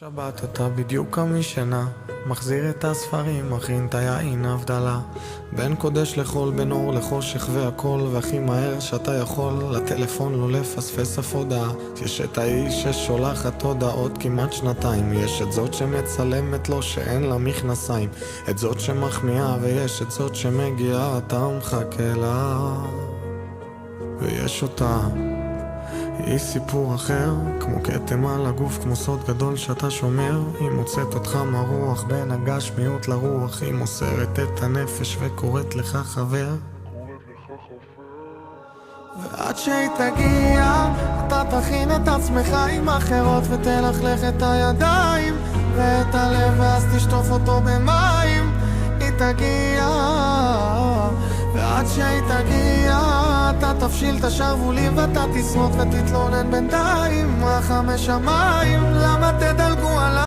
שבת אתה בדיוק המשנה, מחזיר את הספרים, מכין את היין הבדלה, בין קודש לחול, בין אור לחושך והכל, והכי מהר שאתה יכול לטלפון לא לפספס אף הודעה. יש את האיש ששולחת הודעות כמעט שנתיים, יש את זאת שמצלמת לו שאין לה מכנסיים, את זאת שמחמיאה ויש את זאת שמגיעה, אתה מחכה לה ויש אותה, היא סיפור אחר, כמו כתם על הגוף, כמו סוד גדול שאתה שומר. היא מוצאת אותך מהרוח, בין הגשמיות לרוח, היא מוסרת את הנפש וקוראת לך חבר. ועד שהיא תגיע, אתה תכין את עצמך עם אחרות ותלכלך את הידיים ואת הלב, ואז תשטוף אותו במים. היא תגיע, ועד שהיא תגיע אתה תפשיל את השרבולים ואתה תשרוט ותתלונן בינתיים. רחם השמיים, למה תדלגו